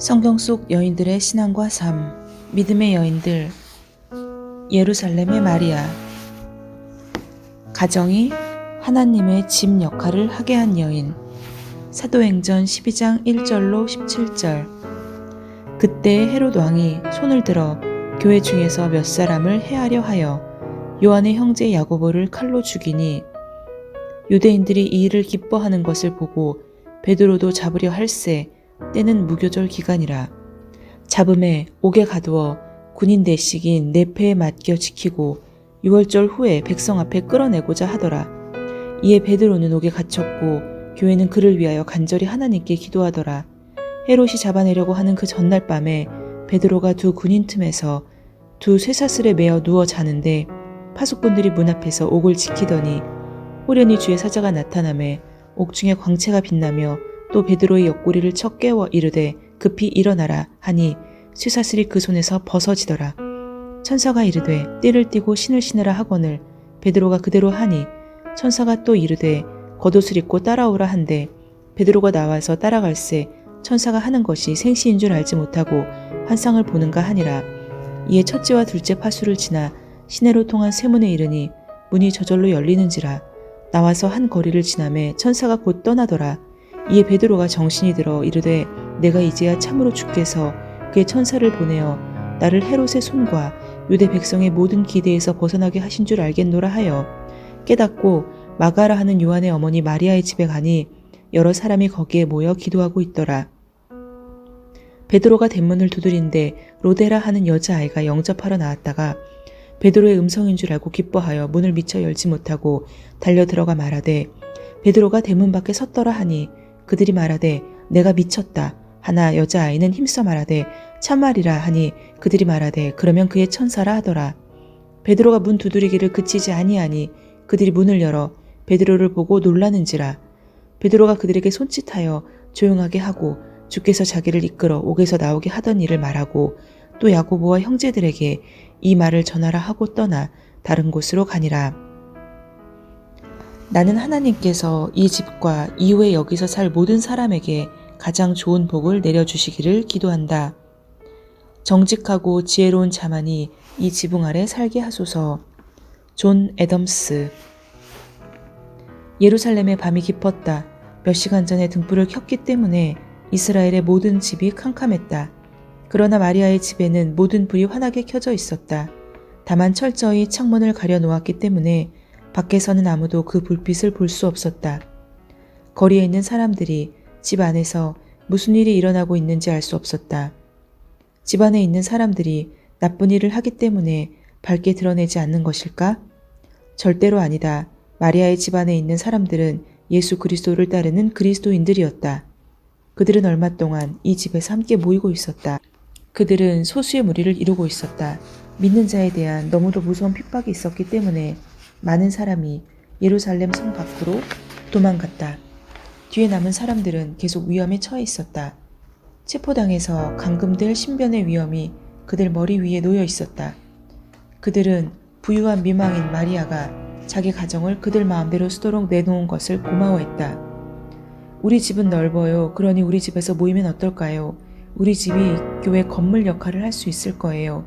성경 속 여인들의 신앙과 삶, 믿음의 여인들, 예루살렘의 마리아, 가정이 하나님의 집 역할을 하게 한 여인, 사도행전 12장 1절로 17절. 그때 헤롯 왕이 손을 들어 교회 중에서 몇 사람을 해하려 하여 요한의 형제 야고보를 칼로 죽이니, 유대인들이 이 일을 기뻐하는 것을 보고 베드로도 잡으려 할세. 때는 무교절 기간이라. 잡음에 옥에 가두어 군인 대식인 네페에 맡겨 지키고 6월절 후에 백성 앞에 끌어내고자 하더라. 이에 베드로는 옥에 갇혔고 교회는 그를 위하여 간절히 하나님께 기도하더라. 헤롯이 잡아내려고 하는 그 전날 밤에 베드로가 두 군인 틈에서 두 쇠사슬에 매어 누워 자는데 파수꾼들이 문 앞에서 옥을 지키더니 호련히 주의 사자가 나타나매 옥중에 광채가 빛나며 또 베드로의 옆구리를 쳐 깨워 이르되 급히 일어나라 하니 쇠사슬이 그 손에서 벗어지더라. 천사가 이르되 띠를 띠고 신을 신으라 하거늘 베드로가 그대로 하니 천사가 또 이르되 겉옷을 입고 따라오라 한데 베드로가 나와서 따라갈새 천사가 하는 것이 생시인 줄 알지 못하고 환상을 보는가 하니라. 이에 첫째와 둘째 파수를 지나 시내로 통한 쇠문에 이르니 문이 저절로 열리는지라. 나와서 한 거리를 지나매 천사가 곧 떠나더라. 이에 베드로가 정신이 들어 이르되 내가 이제야 참으로 주께서 그의 천사를 보내어 나를 헤롯의 손과 유대 백성의 모든 기대에서 벗어나게 하신 줄 알겠노라 하여 깨닫고 마가라 하는 요한의 어머니 마리아의 집에 가니 여러 사람이 거기에 모여 기도하고 있더라. 베드로가 대문을 두드린데 로데라 하는 여자아이가 영접하러 나왔다가 베드로의 음성인 줄 알고 기뻐하여 문을 미처 열지 못하고 달려 들어가 말하되 베드로가 대문 밖에 섰더라 하니 그들이 말하되 내가 미쳤다 하나 여자아이는 힘써 말하되 참말이라 하니 그들이 말하되 그러면 그의 천사라 하더라. 베드로가 문 두드리기를 그치지 아니하니 그들이 문을 열어 베드로를 보고 놀라는지라. 베드로가 그들에게 손짓하여 조용하게 하고 주께서 자기를 이끌어 옥에서 나오게 하던 일을 말하고 또 야고보와 형제들에게 이 말을 전하라 하고 떠나 다른 곳으로 가니라. 나는 하나님께서 이 집과 이후에 여기서 살 모든 사람에게 가장 좋은 복을 내려주시기를 기도한다. 정직하고 지혜로운 자만이 이 지붕 아래 살게 하소서. 존 애덤스. 예루살렘의 밤이 깊었다. 몇 시간 전에 등불을 켰기 때문에 이스라엘의 모든 집이 캄캄했다. 그러나 마리아의 집에는 모든 불이 환하게 켜져 있었다. 다만 철저히 창문을 가려 놓았기 때문에 밖에서는 아무도 그 불빛을 볼 수 없었다. 거리에 있는 사람들이 집 안에서 무슨 일이 일어나고 있는지 알 수 없었다. 집 안에 있는 사람들이 나쁜 일을 하기 때문에 밝게 드러내지 않는 것일까? 절대로 아니다. 마리아의 집 안에 있는 사람들은 예수 그리스도를 따르는 그리스도인들이었다. 그들은 얼마 동안 이 집에서 함께 모이고 있었다. 그들은 소수의 무리를 이루고 있었다. 믿는 자에 대한 너무도 무서운 핍박이 있었기 때문에 많은 사람이 예루살렘 성 밖으로 도망갔다. 뒤에 남은 사람들은 계속 위험에 처해 있었다. 체포당해서 감금될 신변의 위험이 그들 머리 위에 놓여 있었다. 그들은 부유한 미망인 마리아가 자기 가정을 그들 마음대로 쓰도록 내놓은 것을 고마워했다. 우리 집은 넓어요. 그러니 우리 집에서 모이면 어떨까요? 우리 집이 교회 건물 역할을 할 수 있을 거예요.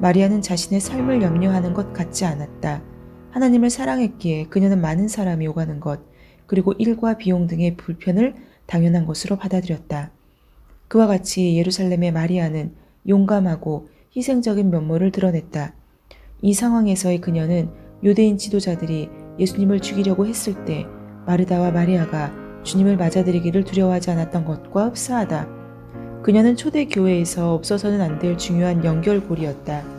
마리아는 자신의 삶을 염려하는 것 같지 않았다. 하나님을 사랑했기에 그녀는 많은 사람이 오가는 것, 그리고 일과 비용 등의 불편을 당연한 것으로 받아들였다. 그와 같이 예루살렘의 마리아는 용감하고 희생적인 면모를 드러냈다. 이 상황에서의 그녀는 유대인 지도자들이 예수님을 죽이려고 했을 때 마르다와 마리아가 주님을 맞아들이기를 두려워하지 않았던 것과 흡사하다. 그녀는 초대 교회에서 없어서는 안 될 중요한 연결고리였다.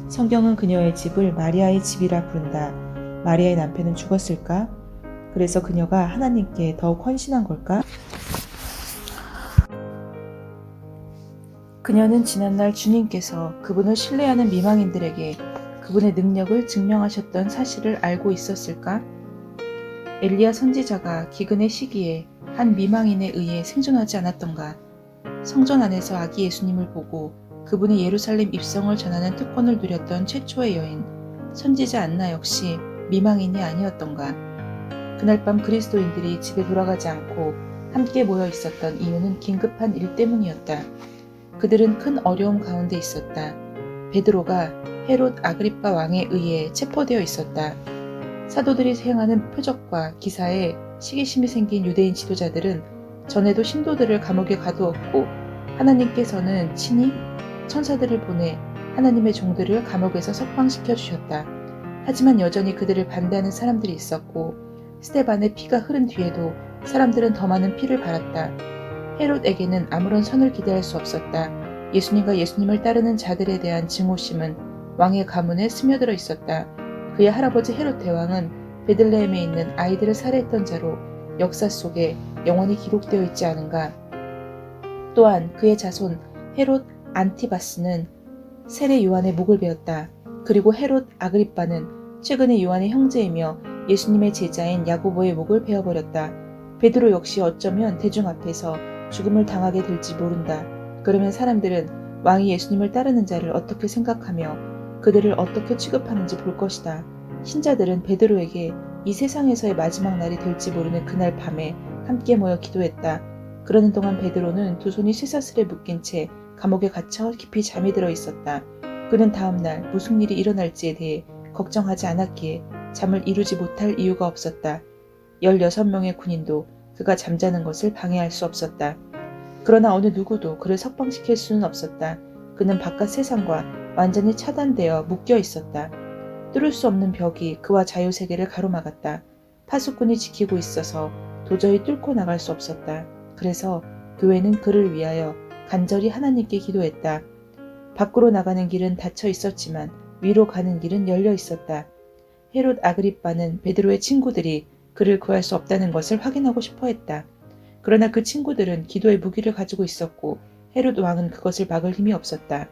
성경은 그녀의 집을 마리아의 집이라 부른다. 마리아의 남편은 죽었을까? 그래서 그녀가 하나님께 더욱 헌신한 걸까? 그녀는 지난날 주님께서 그분을 신뢰하는 미망인들에게 그분의 능력을 증명하셨던 사실을 알고 있었을까? 엘리야 선지자가 기근의 시기에 한 미망인에 의해 생존하지 않았던가? 성전 안에서 아기 예수님을 보고 그분의 예루살렘 입성을 전하는 특권을 누렸던 최초의 여인 선지자 안나 역시 미망인이 아니었던가? 그날 밤 그리스도인들이 집에 돌아가지 않고 함께 모여 있었던 이유는 긴급한 일 때문이었다. 그들은 큰 어려움 가운데 있었다. 베드로가 헤롯 아그리빠 왕에 의해 체포되어 있었다. 사도들이 행하는 표적과 기사에 시기심이 생긴 유대인 지도자들은 전에도 신도들을 감옥에 가두었고 하나님께서는 친히 천사들을 보내 하나님의 종들을 감옥에서 석방시켜 주셨다. 하지만 여전히 그들을 반대하는 사람들이 있었고 스데반의 피가 흐른 뒤에도 사람들은 더 많은 피를 발았다. 헤롯에게는 아무런 선을 기대할 수 없었다. 예수님과 예수님을 따르는 자들에 대한 증오심은 왕의 가문에 스며들어 있었다. 그의 할아버지 헤롯 대왕은 베들레헴에 있는 아이들을 살해했던 자로 역사 속에 영원히 기록되어 있지 않은가. 또한 그의 자손 헤롯 안티바스는 세례 요한의 목을 베었다. 그리고 헤롯 아그리빠는 최근에 요한의 형제이며 예수님의 제자인 야고보의 목을 베어버렸다. 베드로 역시 어쩌면 대중 앞에서 죽음을 당하게 될지 모른다. 그러면 사람들은 왕이 예수님을 따르는 자를 어떻게 생각하며 그들을 어떻게 취급하는지 볼 것이다. 신자들은 베드로에게 이 세상에서의 마지막 날이 될지 모르는 그날 밤에 함께 모여 기도했다. 그러는 동안 베드로는 두 손이 쇠사슬에 묶인 채 감옥에 갇혀 깊이 잠이 들어 있었다. 그는 다음날 무슨 일이 일어날지에 대해 걱정하지 않았기에 잠을 이루지 못할 이유가 없었다. 16명의 군인도 그가 잠자는 것을 방해할 수 없었다. 그러나 어느 누구도 그를 석방시킬 수는 없었다. 그는 바깥 세상과 완전히 차단되어 묶여 있었다. 뚫을 수 없는 벽이 그와 자유세계를 가로막았다. 파수꾼이 지키고 있어서 도저히 뚫고 나갈 수 없었다. 그래서 교회는 그를 위하여 간절히 하나님께 기도했다. 밖으로 나가는 길은 닫혀 있었지만 위로 가는 길은 열려 있었다. 헤롯 아그리빠는 베드로의 친구들이 그를 구할 수 없다는 것을 확인하고 싶어 했다. 그러나 그 친구들은 기도의 무기를 가지고 있었고 헤롯 왕은 그것을 막을 힘이 없었다.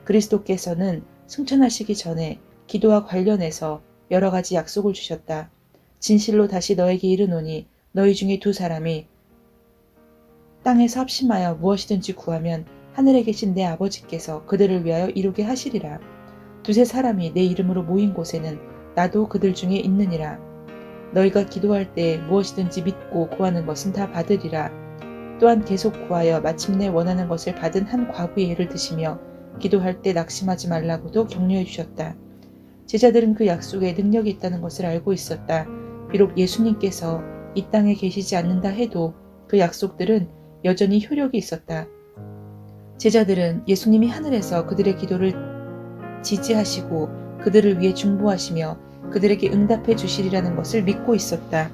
그리스도께서는 승천하시기 전에 기도와 관련해서 여러 가지 약속을 주셨다. 진실로 다시 너에게 이르노니 너희 중에 두 사람이 땅에서 합심하여 무엇이든지 구하면 하늘에 계신 내 아버지께서 그들을 위하여 이루게 하시리라. 두세 사람이 내 이름으로 모인 곳에는 나도 그들 중에 있느니라. 너희가 기도할 때 무엇이든지 믿고 구하는 것은 다 받으리라. 또한 계속 구하여 마침내 원하는 것을 받은 한 과부의 예를 드시며 기도할 때 낙심하지 말라고도 격려해 주셨다. 제자들은 그 약속에 능력이 있다는 것을 알고 있었다. 비록 예수님께서 이 땅에 계시지 않는다 해도 그 약속들은 여전히 효력이 있었다. 제자들은 예수님이 하늘에서 그들의 기도를 지지하시고 그들을 위해 중보하시며 그들에게 응답해 주시리라는 것을 믿고 있었다.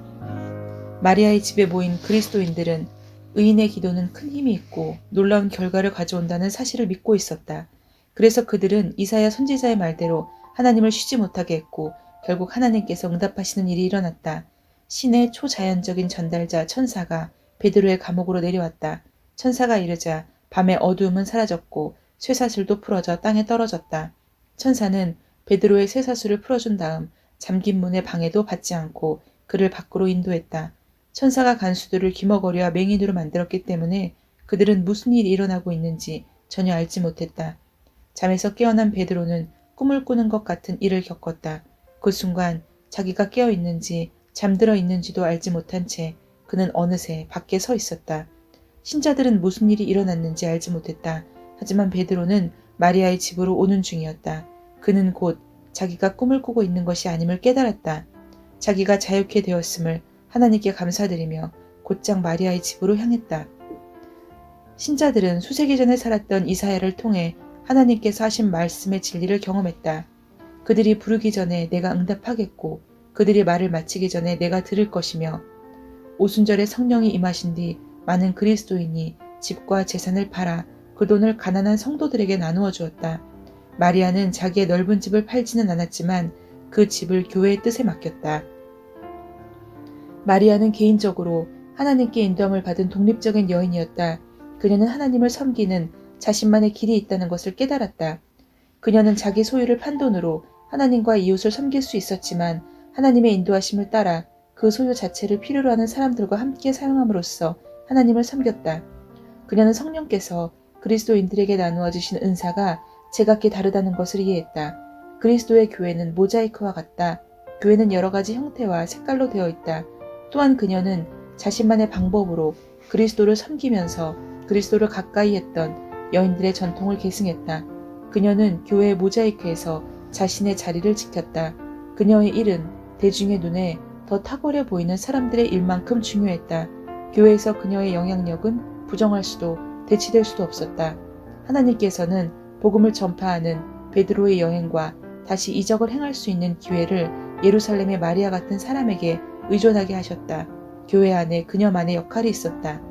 마리아의 집에 모인 그리스도인들은 의인의 기도는 큰 힘이 있고 놀라운 결과를 가져온다는 사실을 믿고 있었다. 그래서 그들은 이사야 선지자의 말대로 하나님을 쉬지 못하게 했고 결국 하나님께서 응답하시는 일이 일어났다. 신의 초자연적인 전달자 천사가 베드로의 감옥으로 내려왔다. 천사가 이르자 밤의 어두움은 사라졌고 쇠사슬도 풀어져 땅에 떨어졌다. 천사는 베드로의 쇠사슬을 풀어준 다음 잠긴 문의 방해도 받지 않고 그를 밖으로 인도했다. 천사가 간수들을 귀머거리와 맹인으로 만들었기 때문에 그들은 무슨 일이 일어나고 있는지 전혀 알지 못했다. 잠에서 깨어난 베드로는 꿈을 꾸는 것 같은 일을 겪었다. 그 순간 자기가 깨어 있는지 잠들어 있는지도 알지 못한 채 그는 어느새 밖에 서 있었다. 신자들은 무슨 일이 일어났는지 알지 못했다. 하지만 베드로는 마리아의 집으로 오는 중이었다. 그는 곧 자기가 꿈을 꾸고 있는 것이 아님을 깨달았다. 자기가 자유케 되었음을 하나님께 감사드리며 곧장 마리아의 집으로 향했다. 신자들은 수세기 전에 살았던 이사야를 통해 하나님께서 하신 말씀의 진리를 경험했다. 그들이 부르기 전에 내가 응답하겠고 그들이 말을 마치기 전에 내가 들을 것이며 오순절에 성령이 임하신 뒤 많은 그리스도인이 집과 재산을 팔아 그 돈을 가난한 성도들에게 나누어 주었다. 마리아는 자기의 넓은 집을 팔지는 않았지만 그 집을 교회의 뜻에 맡겼다. 마리아는 개인적으로 하나님께 인도함을 받은 독립적인 여인이었다. 그녀는 하나님을 섬기는 자신만의 길이 있다는 것을 깨달았다. 그녀는 자기 소유를 판 돈으로 하나님과 이웃을 섬길 수 있었지만 하나님의 인도하심을 따라 그 소유 자체를 필요로 하는 사람들과 함께 사용함으로써 하나님을 섬겼다. 그녀는 성령께서 그리스도인들에게 나누어 주신 은사가 제각기 다르다는 것을 이해했다. 그리스도의 교회는 모자이크와 같다. 교회는 여러 가지 형태와 색깔로 되어 있다. 또한 그녀는 자신만의 방법으로 그리스도를 섬기면서 그리스도를 가까이 했던 여인들의 전통을 계승했다. 그녀는 교회의 모자이크에서 자신의 자리를 지켰다. 그녀의 일은 대중의 눈에 더 탁월해 보이는 사람들의 일만큼 중요했다. 교회에서 그녀의 영향력은 부정할 수도 대치될 수도 없었다. 하나님께서는 복음을 전파하는 베드로의 여행과 다시 이적을 행할 수 있는 기회를 예루살렘의 마리아 같은 사람에게 의존하게 하셨다. 교회 안에 그녀만의 역할이 있었다.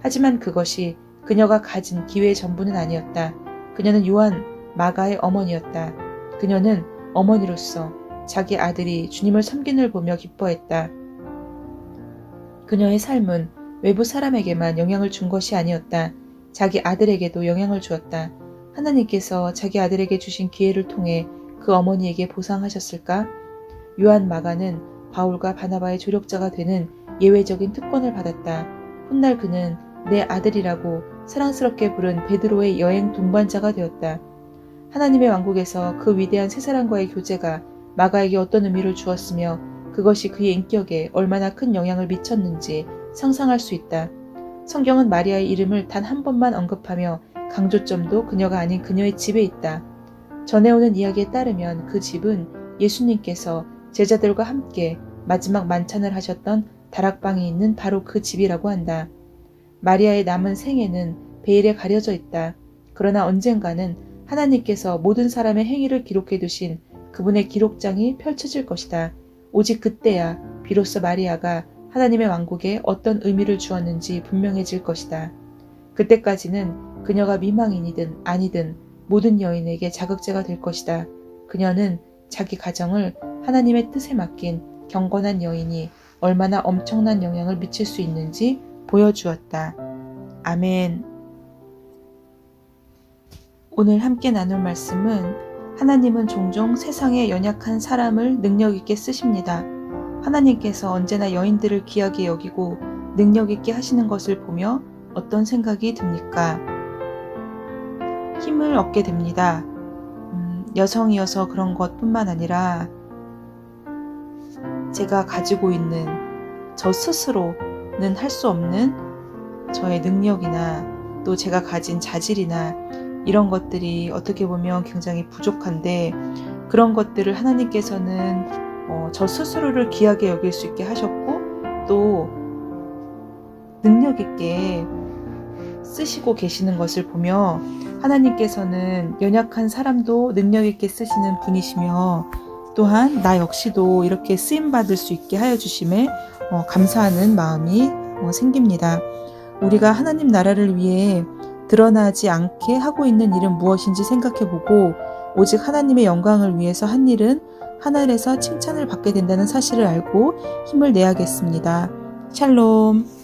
하지만 그것이 그녀가 가진 기회의 전부는 아니었다. 그녀는 요한 마가의 어머니였다. 그녀는 어머니로서 자기 아들이 주님을 섬기는 보며 기뻐했다. 그녀의 삶은 외부 사람에게만 영향을 준 것이 아니었다. 자기 아들에게도 영향을 주었다. 하나님께서 자기 아들에게 주신 기회를 통해 그 어머니에게 보상하셨을까? 요한 마가는 바울과 바나바의 조력자가 되는 예외적인 특권을 받았다. 훗날 그는 내 아들이라고 사랑스럽게 부른 베드로의 여행 동반자가 되었다. 하나님의 왕국에서 그 위대한 세 사람과의 교제가 마가에게 어떤 의미를 주었으며 그것이 그의 인격에 얼마나 큰 영향을 미쳤는지 상상할 수 있다. 성경은 마리아의 이름을 단 한 번만 언급하며 강조점도 그녀가 아닌 그녀의 집에 있다. 전해오는 이야기에 따르면 그 집은 예수님께서 제자들과 함께 마지막 만찬을 하셨던 다락방이 있는 바로 그 집이라고 한다. 마리아의 남은 생애는 베일에 가려져 있다. 그러나 언젠가는 하나님께서 모든 사람의 행위를 기록해 두신 그분의 기록장이 펼쳐질 것이다. 오직 그때야 비로소 마리아가 하나님의 왕국에 어떤 의미를 주었는지 분명해질 것이다. 그때까지는 그녀가 미망인이든 아니든 모든 여인에게 자극제가 될 것이다. 그녀는 자기 가정을 하나님의 뜻에 맡긴 경건한 여인이 얼마나 엄청난 영향을 미칠 수 있는지 보여주었다. 아멘. 오늘 함께 나눌 말씀은 하나님은 종종 세상에 연약한 사람을 능력 있게 쓰십니다. 하나님께서 언제나 여인들을 귀하게 여기고 능력 있게 하시는 것을 보며 어떤 생각이 듭니까? 힘을 얻게 됩니다. 여성이어서 그런 것뿐만 아니라 제가 가지고 있는 저 스스로는 할 수 없는 저의 능력이나 또 제가 가진 자질이나 이런 것들이 어떻게 보면 굉장히 부족한데 그런 것들을 하나님께서는 저 스스로를 귀하게 여길 수 있게 하셨고 또 능력 있게 쓰시고 계시는 것을 보며 하나님께서는 연약한 사람도 능력 있게 쓰시는 분이시며 또한 나 역시도 이렇게 쓰임받을 수 있게 하여 주심에 감사하는 마음이 생깁니다. 우리가 하나님 나라를 위해 드러나지 않게 하고 있는 일은 무엇인지 생각해보고 오직 하나님의 영광을 위해서 한 일은 하늘에서 칭찬을 받게 된다는 사실을 알고 힘을 내야겠습니다. 샬롬.